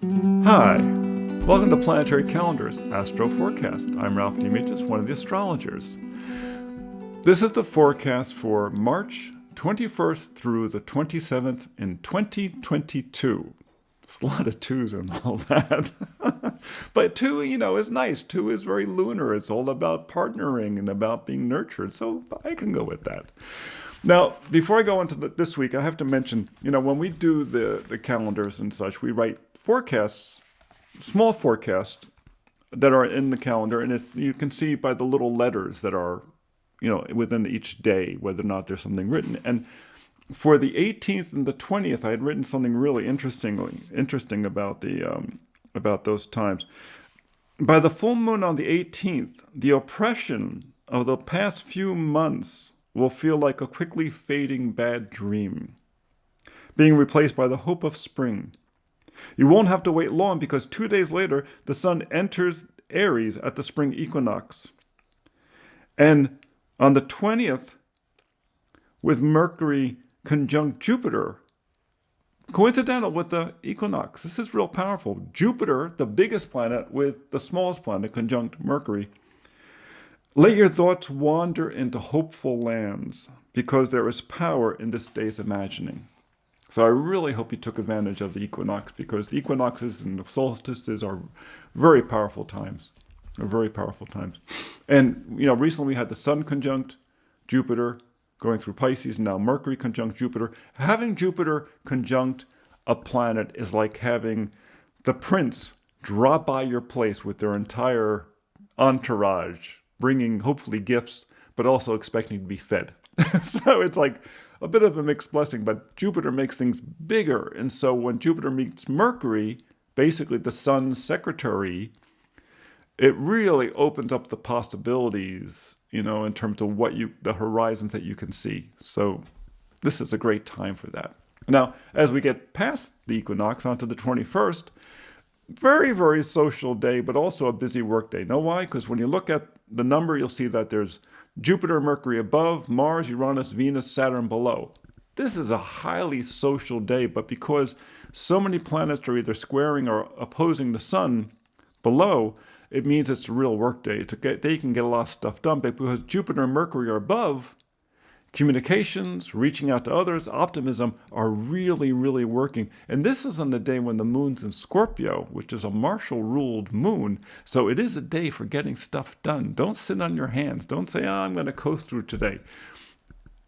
Hi, welcome to Planetary Calendars Astro Forecast. I'm Ralph Demetrius, one of the astrologers. This is the forecast for March 21st through the 27th in 2022. There's a lot of twos and all that. But two, is nice. Two is very lunar. It's all about partnering and about being nurtured. So I can go with that. Now, before I go into this week, I have to mention, when we do the calendars and such, we write forecasts, small forecasts that are in the calendar, and you can see by the little letters that are, within each day, whether or not there's something written. And for the 18th and the 20th, I had written something really interesting about those times. By the full moon on the 18th, the oppression of the past few months will feel like a quickly fading bad dream, being replaced by the hope of spring. You won't have to wait long because 2 days later, the sun enters Aries at the spring equinox. And on the 20th, with Mercury conjunct Jupiter, coincidental with the equinox. This is real powerful. Jupiter, the biggest planet, with the smallest planet conjunct Mercury. Let your thoughts wander into hopeful lands because there is power in this day's imagining. So I really hope you took advantage of the equinox because the equinoxes and the solstices are very powerful times. They're very powerful times. And, recently we had the sun conjunct Jupiter going through Pisces, and now Mercury conjunct Jupiter. Having Jupiter conjunct a planet is like having the prince drop by your place with their entire entourage, bringing hopefully gifts, but also expecting to be fed. So it's like a bit of a mixed blessing, but Jupiter makes things bigger. And so when Jupiter meets Mercury, basically the sun's secretary, it really opens up the possibilities, in terms of the horizons that you can see. So this is a great time for that. Now, as we get past the equinox onto the 21st, very, very social day, but also a busy work day. Know why? Because when you look at the number, you'll see that there's Jupiter, Mercury above, Mars, Uranus, Venus, Saturn below. This is a highly social day, but because so many planets are either squaring or opposing the sun below, it means it's a real work day. It's a day you can get a lot of stuff done, but because Jupiter and Mercury are above, communications, reaching out to others, optimism are really, really working. And this is on the day when the moon's in Scorpio, which is a Martial-ruled moon. So it is a day for getting stuff done. Don't sit on your hands. Don't say, I'm going to coast through today.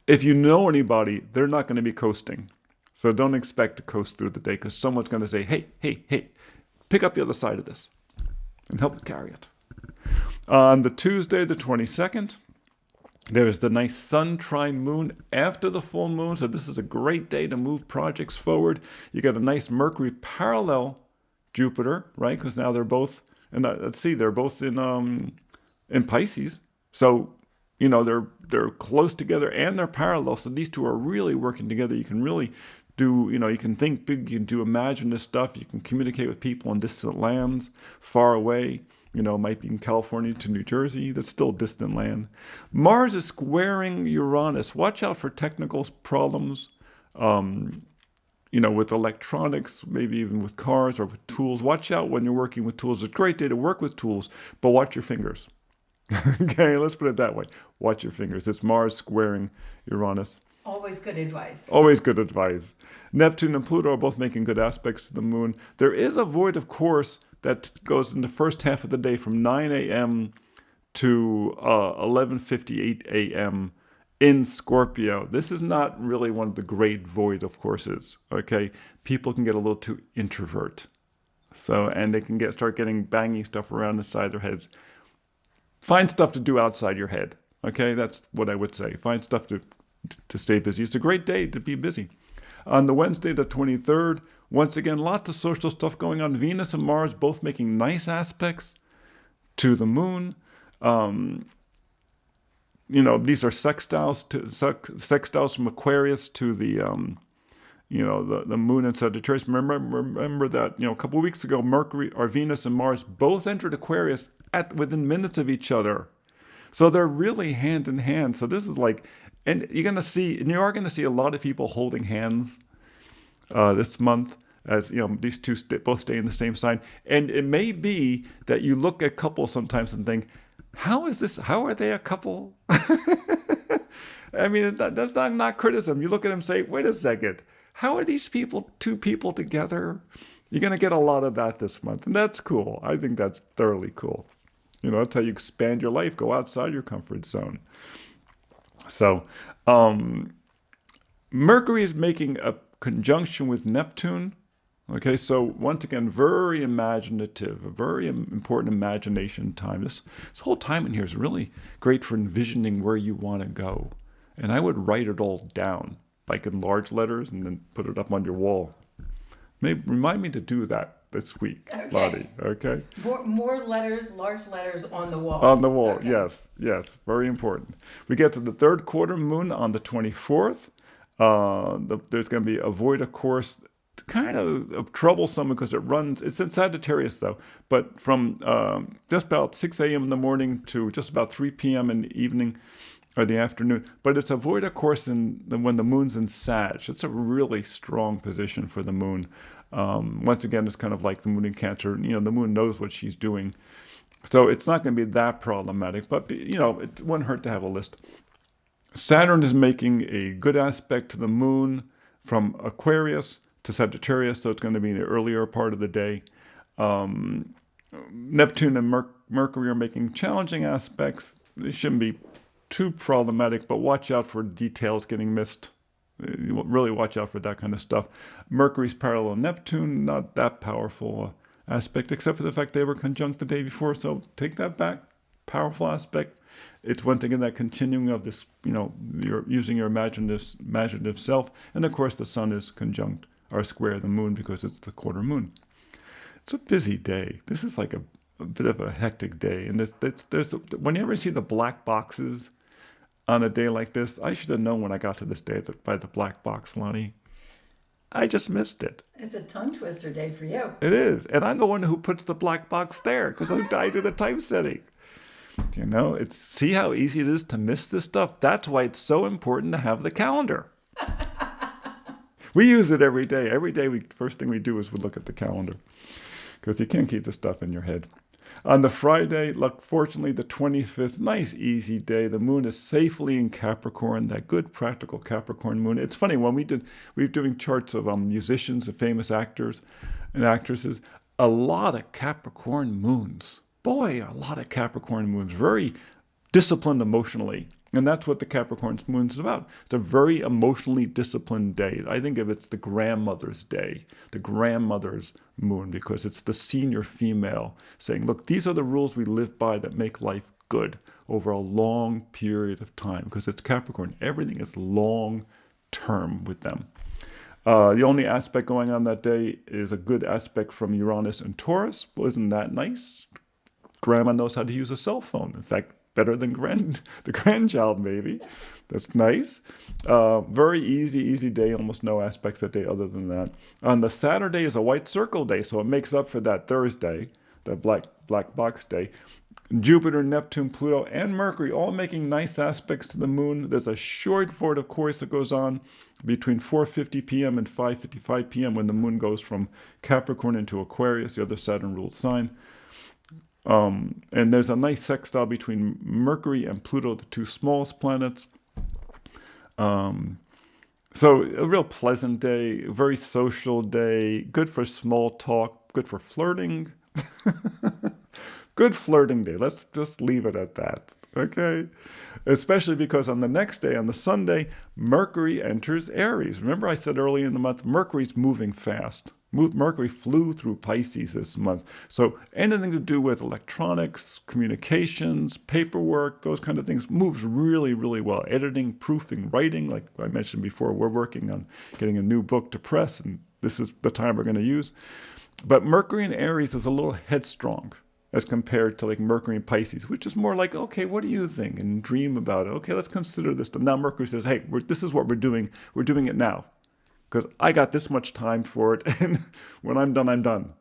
If you know anybody, they're not going to be coasting. So don't expect to coast through the day because someone's going to say, hey, pick up the other side of this and help carry it. On the Tuesday, the 22nd, there's the nice sun trine moon after the full moon. So this is a great day to move projects forward. You got a nice Mercury parallel Jupiter, right? Because now they're both, and let's see, they're both in Pisces. So, they're close together and they're parallel. So these two are really working together. You can really do, you can think big, you can do imaginative stuff. You can communicate with people in distant lands, far away. Might be in California to New Jersey. That's still distant land. Mars is squaring Uranus. Watch out for technical problems, with electronics, maybe even with cars or with tools. Watch out when you're working with tools. It's a great day to work with tools, but watch your fingers. Okay, let's put it that way. Watch your fingers. It's Mars squaring Uranus. Always good advice. Always good advice. Neptune and Pluto are both making good aspects to the moon. There is a void, of course, that goes in the first half of the day from 9 a.m. to 11:58 a.m. in Scorpio. This is not really one of the great void of courses, okay? People can get a little too introvert. And they can start getting banging stuff around inside their heads. Find stuff to do outside your head, okay? That's what I would say. Find stuff to stay busy. It's a great day to be busy. On the Wednesday, the 23rd, once again, lots of social stuff going on. Venus and Mars both making nice aspects to the moon. These are sextiles from Aquarius to the moon in Sagittarius. Remember that, a couple of weeks ago, Mercury or Venus and Mars both entered Aquarius within minutes of each other. So they're really hand in hand. So this is like, and you are going to see a lot of people holding hands this month. as these two both stay in the same sign. And it may be that you look at couples sometimes and think, how are they a couple? I mean, that's not criticism. You look at them and say, wait a second, how are these two people together? You're going to get a lot of that this month. And that's cool. I think that's thoroughly cool. That's how you expand your life, go outside your comfort zone. So, Mercury is making a conjunction with Neptune. Okay, so once again, very imaginative, a very important imagination time. This whole time in here is really great for envisioning where you want to go. And I would write it all down, like in large letters, and then put it up on your wall. Maybe remind me to do that this week, okay. Lottie. Okay. More letters, large letters on the wall. On the wall, okay. Yes, very important. We get to the third quarter moon on the 24th. There's going to be avoid a course, kind of troublesome because it's in Sagittarius though, but from just about 6 a.m. in the morning to just about 3 p.m. in the evening or the afternoon. But it's avoid a course when the moon's in Sag. It's a really strong position for the moon. Once again, it's kind of like the moon in Cancer. The moon knows what she's doing. So it's not going to be that problematic, but it wouldn't hurt to have a list. Saturn is making a good aspect to the moon from Aquarius to Sagittarius, so it's going to be in the earlier part of the day. Neptune and Mercury are making challenging aspects. They shouldn't be too problematic, but watch out for details getting missed. Really watch out for that kind of stuff. Mercury's parallel Neptune, not that powerful aspect, except for the fact they were conjunct the day before, so take that back. Powerful aspect. It's once again that continuing of this, you're using your imaginative self. And of course, the sun is conjunct or square the moon because it's the quarter moon. It's a busy day. This is like a bit of a hectic day. And there's when you ever see the black boxes on a day like this, I should have known when I got to this day by the black box, Lonnie. I just missed it. It's a tongue twister day for you. It is. And I'm the one who puts the black box there because I do the time setting. See how easy it is to miss this stuff? That's why it's so important to have the calendar. We use it every day. Every day, first thing we do is we look at the calendar because you can't keep the stuff in your head. On the Friday, fortunately, the 25th, nice, easy day. The moon is safely in Capricorn, that good, practical Capricorn moon. It's funny, when we were doing charts of musicians and famous actors and actresses, a lot of Capricorn moons. Boy, a lot of Capricorn moons, very disciplined emotionally. And that's what the Capricorn moon is about. It's a very emotionally disciplined day. I think of it's the grandmother's day, the grandmother's moon, because it's the senior female saying, look, these are the rules we live by that make life good over a long period of time. Because it's Capricorn. Everything is long term with them. The only aspect going on that day is a good aspect from Uranus and Taurus. Well, isn't that nice? Grandma knows how to use a cell phone. In fact, better than the grandchild, maybe. That's nice. Very easy day. Almost no aspects that day other than that. On the Saturday is a white circle day, so it makes up for that Thursday, the black box day. Jupiter, Neptune, Pluto, and Mercury all making nice aspects to the moon. There's a short void, of course, that goes on between 4:50 p.m. and 5:55 p.m. when the moon goes from Capricorn into Aquarius, the other Saturn-ruled sign. And there's a nice sextile between Mercury and Pluto, the two smallest planets. So a real pleasant day, very social day, good for small talk, good for flirting. Good flirting day. Let's just leave it at that. Okay? Especially because on the next day, on the Sunday, Mercury enters Aries. Remember I said early in the month, Mercury's moving fast. Mercury flew through Pisces this month. So anything to do with electronics, communications, paperwork, those kind of things moves really, really well. Editing, proofing, writing, like I mentioned before, we're working on getting a new book to press, and this is the time we're going to use. But Mercury in Aries is a little headstrong as compared to like Mercury in Pisces, which is more like, okay, what do you think? And dream about it. Okay, let's consider this. Now Mercury says, hey, this is what we're doing. We're doing it now. Because I got this much time for it, and when I'm done, I'm done.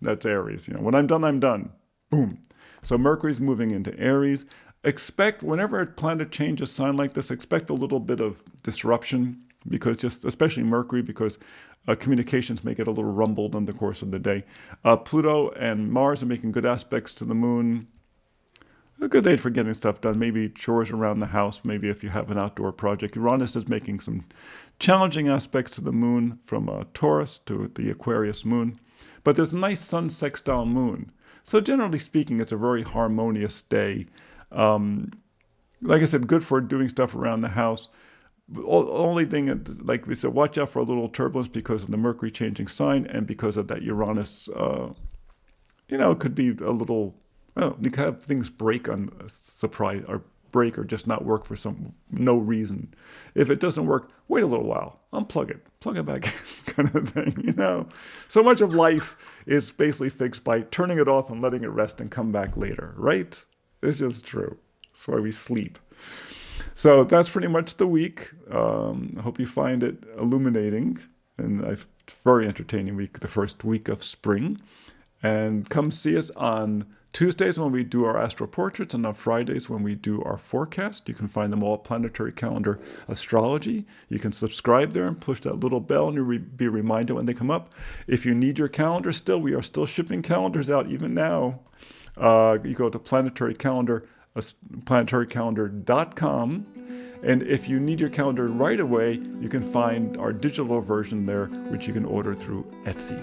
That's Aries. When I'm done, I'm done. Boom. So Mercury's moving into Aries. Expect, whenever a planet changes sign like this, expect a little bit of disruption. because just especially Mercury, because communications may get a little rumbled in the course of the day. Pluto and Mars are making good aspects to the moon. A good day for getting stuff done, maybe chores around the house, maybe if you have an outdoor project. Uranus is making some challenging aspects to the moon from Taurus to the Aquarius moon. But there's a nice sun sextile moon. So generally speaking, it's a very harmonious day. Like I said, good for doing stuff around the house. Only thing, like we said, watch out for a little turbulence because of the Mercury changing sign and because of that Uranus, it could be a little, you could have things break on a surprise or break or just not work for no reason. If it doesn't work, wait a little while, unplug it, plug it back in, kind of thing, So much of life is basically fixed by turning it off and letting it rest and come back later, right? It's just true. That's why we sleep. So that's pretty much the week. I hope you find it illuminating and a very entertaining week, the first week of spring. And come see us on Tuesdays when we do our astro portraits and on Fridays when we do our forecast. You can find them all at Planetary Calendar Astrology. You can subscribe there and push that little bell and you'll be reminded when they come up. If you need your calendar still, we are still shipping calendars out even now. You go to planetarycalendar.com. And if you need your calendar right away, you can find our digital version there, which you can order through Etsy.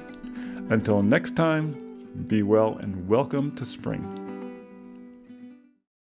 Until next time, be well and welcome to spring.